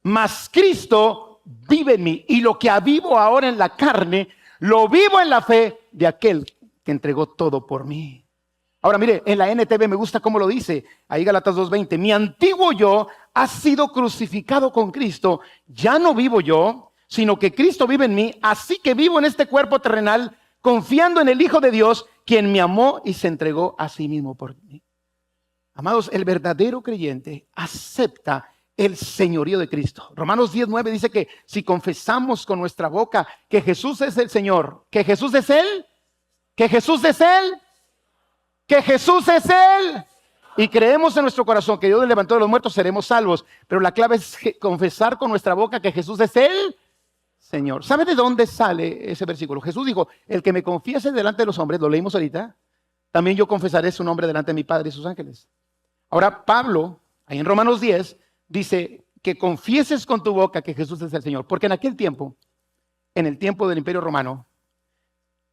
mas Cristo vive en mí. Y lo que vivo ahora en la carne, lo vivo en la fe de aquel que entregó todo por mí. Ahora mire, en la NTV me gusta cómo lo dice. Ahí Gálatas 2:20. Mi antiguo yo ha sido crucificado con Cristo. Ya no vivo yo, sino que Cristo vive en mí. Así que vivo en este cuerpo terrenal, confiando en el Hijo de Dios, quien me amó y se entregó a sí mismo por mí. Amados, el verdadero creyente acepta el señorío de Cristo. Romanos 10:9 dice que si confesamos con nuestra boca que Jesús es el Señor, que Jesús es Él, que Jesús es Él, que Jesús es Él, y creemos en nuestro corazón que Dios le levantó de los muertos, seremos salvos. Pero la clave es confesar con nuestra boca que Jesús es el Señor. ¿Sabe de dónde sale ese versículo? Jesús dijo: el que me confiese delante de los hombres, lo leímos ahorita, también yo confesaré su nombre delante de mi Padre y sus ángeles. Ahora Pablo, ahí en Romanos 10, dice que confieses con tu boca que Jesús es el Señor. Porque en aquel tiempo, en el tiempo del Imperio Romano,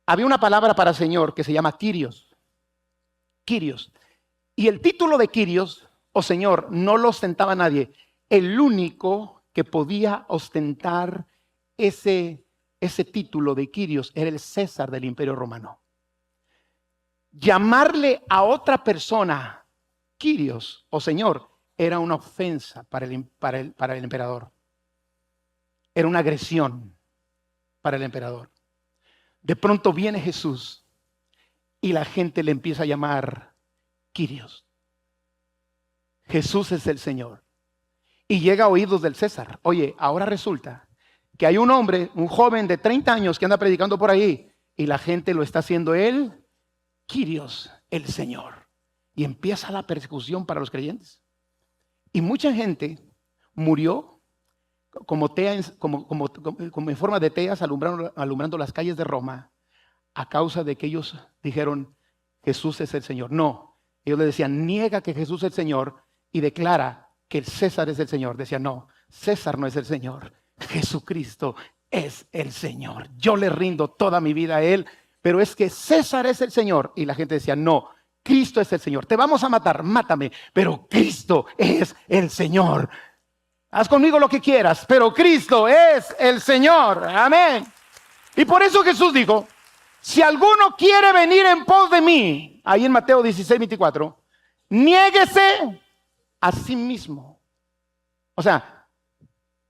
había una palabra para Señor que se llama Kyrios. Kyrios. Y el título de Kyrios, o Señor, no lo ostentaba nadie. El único que podía ostentar ese título de Kyrios era el César del Imperio Romano. Llamarle a otra persona Kyrios o Señor era una ofensa para el emperador. Era una agresión para el emperador. De pronto viene Jesús y la gente le empieza a llamar Kyrios. Jesús es el Señor. Y llega a oídos del César. Oye, ahora resulta que hay un hombre, un joven de 30 años que anda predicando por ahí y la gente lo está haciendo él, Kyrios, el Señor. Y empieza la persecución para los creyentes. Y mucha gente murió como en forma de teas alumbrando las calles de Roma a causa de que ellos dijeron: Jesús es el Señor. No, ellos le decían: niega que Jesús es el Señor y declara que el César es el Señor. Decían: no, César no es el Señor, Jesucristo es el Señor. Yo le rindo toda mi vida a Él, pero es que César es el Señor. Y la gente decía: no, Cristo es el Señor. Te vamos a matar, mátame, pero Cristo es el Señor. Haz conmigo lo que quieras, pero Cristo es el Señor. Amén. Y por eso Jesús dijo: si alguno quiere venir en pos de mí, ahí en Mateo 16:24, niéguese a sí mismo. O sea,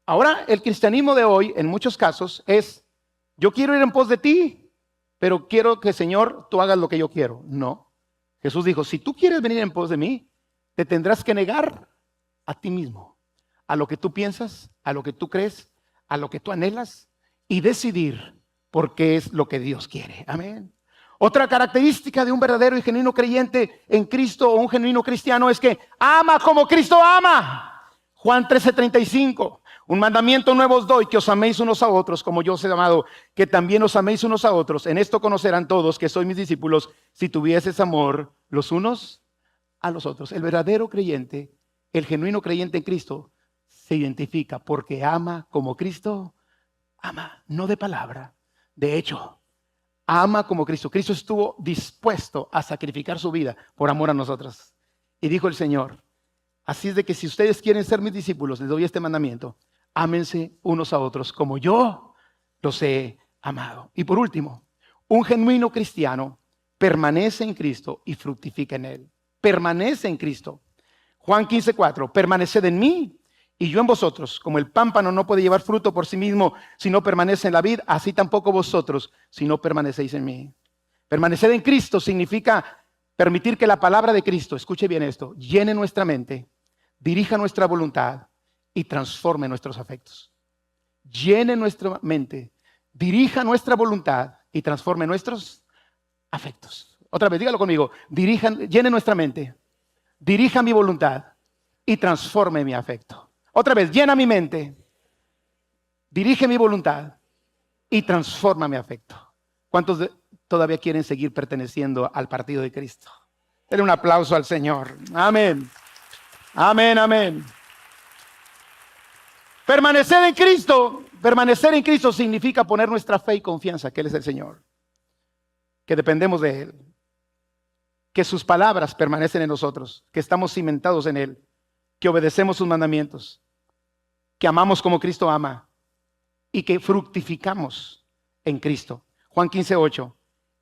ahora el cristianismo de hoy, en muchos casos, es: yo quiero ir en pos de ti, pero quiero que, Señor, tú hagas lo que yo quiero. No. Jesús dijo: si tú quieres venir en pos de mí, te tendrás que negar a ti mismo, a lo que tú piensas, a lo que tú crees, a lo que tú anhelas, y decidir por qué es lo que Dios quiere. Amén. Otra característica de un verdadero y genuino creyente en Cristo o un genuino cristiano es que ama como Cristo ama. Juan 13:35, un mandamiento nuevo os doy, que os améis unos a otros, como yo os he amado, que también os améis unos a otros. En esto conocerán todos que sois mis discípulos, si tuvieses amor los unos a los otros. El verdadero creyente, el genuino creyente en Cristo, se identifica porque ama como Cristo ama, no de palabra, de hecho. Ama como Cristo. Cristo estuvo dispuesto a sacrificar su vida por amor a nosotros. Y dijo el Señor, así es de que si ustedes quieren ser mis discípulos, les doy este mandamiento: ámense unos a otros como yo los he amado. Y por último, un genuino cristiano permanece en Cristo y fructifica en Él. Permanece en Cristo. Juan 15:4, permaneced en mí y yo en vosotros. Como el pámpano no puede llevar fruto por sí mismo si no permanece en la vid, así tampoco vosotros si no permanecéis en mí. Permanecer en Cristo significa permitir que la palabra de Cristo, escuche bien esto, llene nuestra mente, dirija nuestra voluntad y transforme nuestros afectos. Llene nuestra mente, dirija nuestra voluntad y transforme nuestros afectos. Otra vez, dígalo conmigo. Llene nuestra mente, dirija mi voluntad y transforme mi afecto. Otra vez, llena mi mente, dirige mi voluntad y transforma mi afecto. ¿Cuántos todavía quieren seguir perteneciendo al partido de Cristo? Denle un aplauso al Señor. Amén. Amén, amén. Permanecer en Cristo significa poner nuestra fe y confianza que Él es el Señor, que dependemos de Él, que sus palabras permanecen en nosotros, que estamos cimentados en Él, que obedecemos sus mandamientos, que amamos como Cristo ama y que fructificamos en Cristo. Juan 15:8.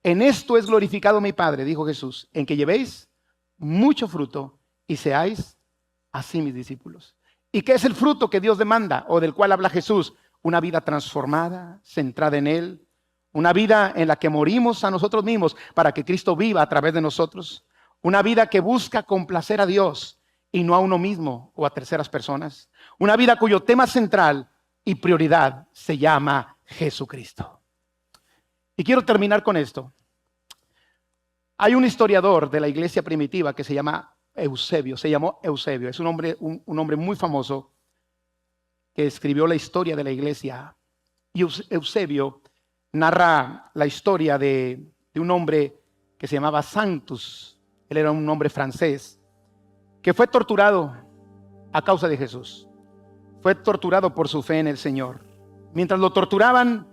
En esto es glorificado mi Padre, dijo Jesús, en que llevéis mucho fruto y seáis así mis discípulos. ¿Y qué es el fruto que Dios demanda o del cual habla Jesús? Una vida transformada, centrada en Él. Una vida en la que morimos a nosotros mismos para que Cristo viva a través de nosotros. Una vida que busca complacer a Dios y no a uno mismo o a terceras personas. Una vida cuyo tema central y prioridad se llama Jesucristo. Y quiero terminar con esto. Hay un historiador de la iglesia primitiva que se llama Eusebio. Se llamó Eusebio. Es un hombre muy famoso que escribió la historia de la iglesia. Y Eusebio narra la historia de un hombre que se llamaba Sanctus. Él era un hombre francés que fue torturado a causa de Jesús. Fue torturado por su fe en el Señor. Mientras lo torturaban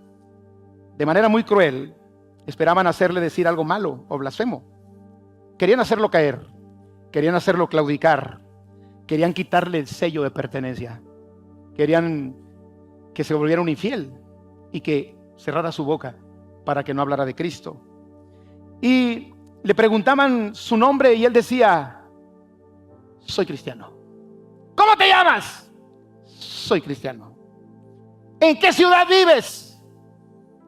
de manera muy cruel, esperaban hacerle decir algo malo o blasfemo. Querían hacerlo caer, querían hacerlo claudicar, querían quitarle el sello de pertenencia, querían que se volviera un infiel y que cerrara su boca para que no hablara de Cristo. Y le preguntaban su nombre y él decía: soy cristiano. ¿Cómo te llamas? Soy cristiano. ¿En qué ciudad vives?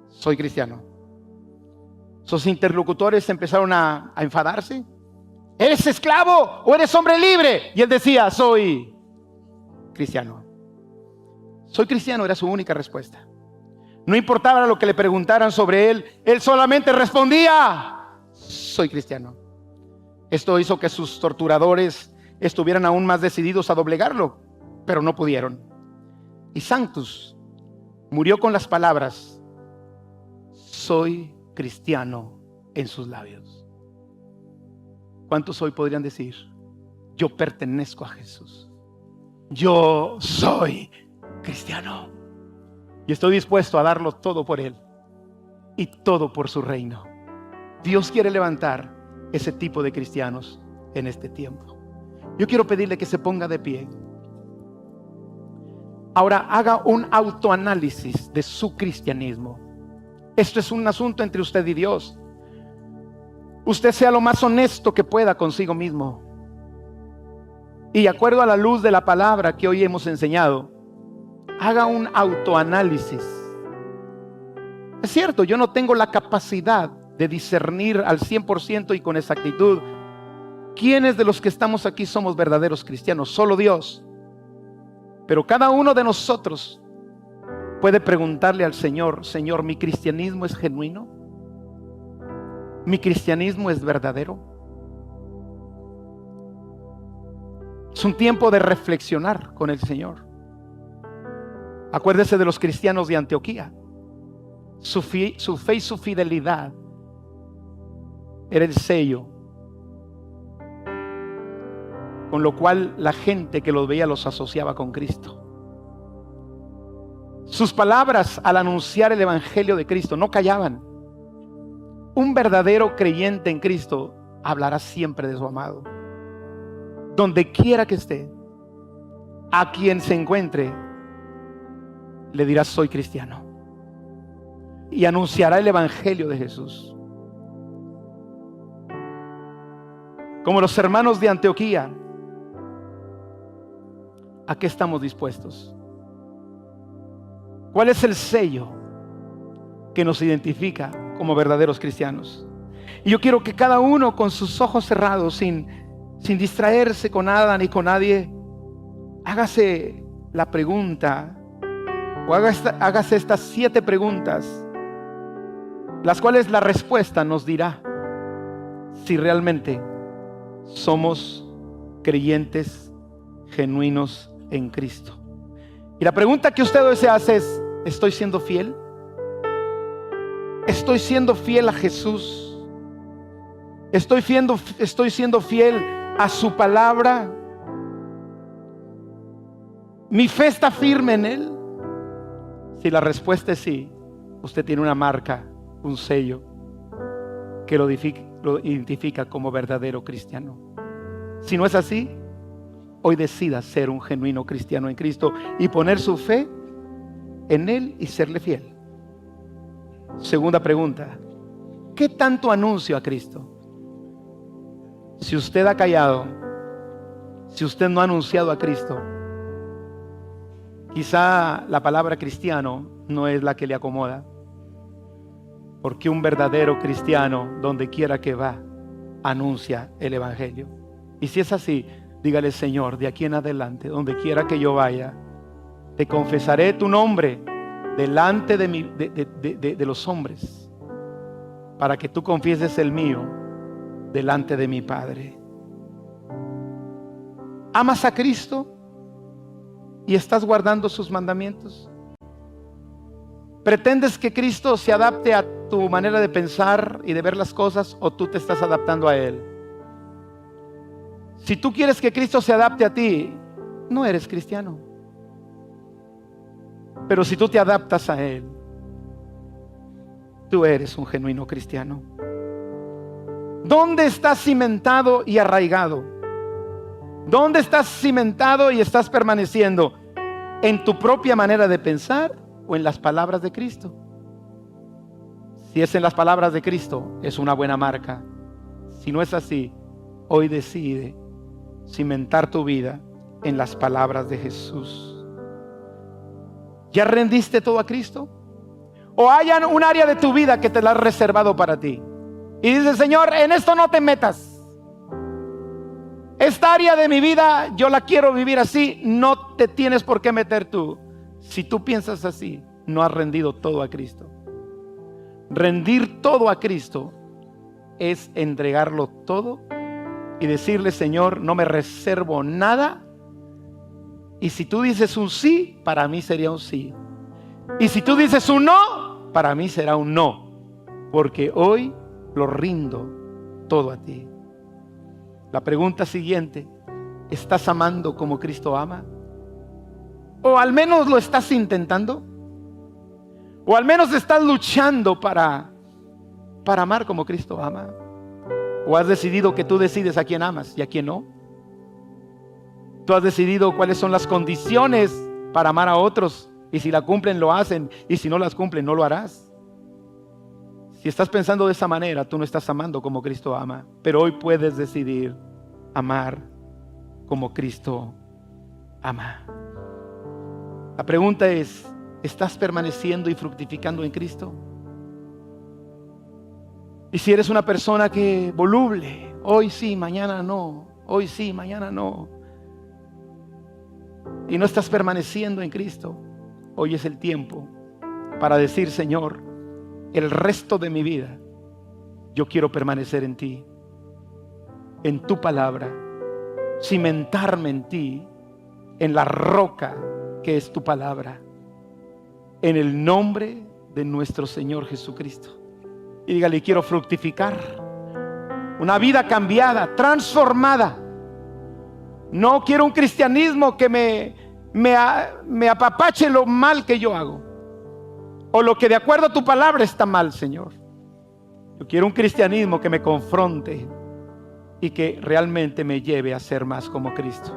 Soy cristiano. Sus interlocutores empezaron a enfadarse. ¿Eres esclavo o eres hombre libre? Y él decía: soy cristiano. Soy cristiano era su única respuesta. No importaba lo que le preguntaran sobre él, él solamente respondía: soy cristiano. Esto hizo que sus torturadores estuvieran aún más decididos a doblegarlo, pero no pudieron. Y Sanctus murió con las palabras: soy cristiano, en sus labios. ¿Cuántos hoy podrían decir: yo pertenezco a Jesús, yo soy cristiano y estoy dispuesto a darlo todo por Él y todo por su reino? Dios quiere levantar ese tipo de cristianos en este tiempo. Yo quiero pedirle que se ponga de pie. Ahora haga un autoanálisis de su cristianismo. Esto es un asunto entre usted y Dios. Usted sea lo más honesto que pueda consigo mismo. Y de acuerdo a la luz de la palabra que hoy hemos enseñado, haga un autoanálisis. Es cierto, yo no tengo la capacidad de discernir al 100% y con exactitud quiénes de los que estamos aquí somos verdaderos cristianos. Solo Dios. Pero cada uno de nosotros puede preguntarle al Señor: Señor, ¿mi cristianismo es genuino? ¿Mi cristianismo es verdadero? Es un tiempo de reflexionar con el Señor. Acuérdese de los cristianos de Antioquía. Su fe y su fidelidad era el sello con lo cual la gente que los veía los asociaba con Cristo. Sus palabras al anunciar el evangelio de Cristo no callaban. Un verdadero creyente en Cristo hablará siempre de su amado. Donde quiera que esté, a quien se encuentre, le dirá: soy cristiano. Y anunciará el evangelio de Jesús. Como los hermanos de Antioquía, ¿a qué estamos dispuestos? ¿Cuál es el sello que nos identifica como verdaderos cristianos? Y yo quiero que cada uno, con sus ojos cerrados, sin distraerse con nada ni con nadie, hágase la pregunta, o hágase estas 7 preguntas, las cuales la respuesta nos dirá si realmente somos creyentes genuinos en Cristo. Y la pregunta que usted hoy se hace es: ¿estoy siendo fiel? ¿Estoy siendo fiel a Jesús? ¿Estoy siendo fiel a su palabra? ¿Mi fe está firme en Él? Si la respuesta es sí, usted tiene una marca, un sello que lo identifica como verdadero cristiano. Si no es así, hoy decida ser un genuino cristiano en Cristo y poner su fe en Él y serle fiel. Segunda pregunta: ¿qué tanto anuncio a Cristo? Si usted ha callado, si usted no ha anunciado a Cristo, quizá la palabra cristiano no es la que le acomoda, porque un verdadero cristiano, donde quiera que va, anuncia el evangelio. Y si es así, dígale: Señor, de aquí en adelante, donde quiera que yo vaya, te confesaré tu nombre delante de los hombres, para que tú confieses el mío delante de mi Padre. ¿Amas a Cristo y estás guardando sus mandamientos? ¿Pretendes que Cristo se adapte a tu manera de pensar y de ver las cosas, o tú te estás adaptando a Él? Si tú quieres que Cristo se adapte a ti, no eres cristiano. Pero si tú te adaptas a Él, tú eres un genuino cristiano. ¿Dónde estás cimentado y arraigado? ¿Dónde estás cimentado y estás permaneciendo? ¿En tu propia manera de pensar o en las palabras de Cristo? Si es en las palabras de Cristo, es una buena marca. Si no es así, hoy decide cimentar tu vida en las palabras de Jesús. ¿Ya rendiste todo a Cristo? ¿O hay un área de tu vida que te la has reservado para ti? Y dices: Señor, en esto no te metas. Esta área de mi vida yo la quiero vivir así. No te tienes por qué meter tú. Si tú piensas así, no has rendido todo a Cristo. Rendir todo a Cristo es entregarlo todo y decirle: Señor, no me reservo nada. Y si tú dices un sí, para mí sería un sí. Y si tú dices un no, para mí será un no. Porque hoy lo rindo todo a ti. La pregunta siguiente: ¿estás amando como Cristo ama? ¿O al menos lo estás intentando? ¿O al menos estás luchando para amar como Cristo ama? ¿O has decidido que tú decides a quién amas y a quién no? Tú has decidido cuáles son las condiciones para amar a otros, y si la cumplen lo hacen, y si no las cumplen no lo harás. Si estás pensando de esa manera, tú no estás amando como Cristo ama. Pero hoy puedes decidir amar como Cristo ama. La pregunta es: ¿estás permaneciendo y fructificando en Cristo? Y si eres una persona que voluble, hoy sí, mañana no, hoy sí, mañana no, y no estás permaneciendo en Cristo, hoy es el tiempo para decir: Señor, el resto de mi vida yo quiero permanecer en ti, en tu palabra, cimentarme en ti, en la roca que es tu palabra, en el nombre de nuestro Señor Jesucristo. Y dígale, quiero fructificar una vida cambiada, transformada. No quiero un cristianismo que me apapache lo mal que yo hago, o lo que de acuerdo a tu palabra está mal, Señor. Yo quiero un cristianismo que me confronte y que realmente me lleve a ser más como Cristo.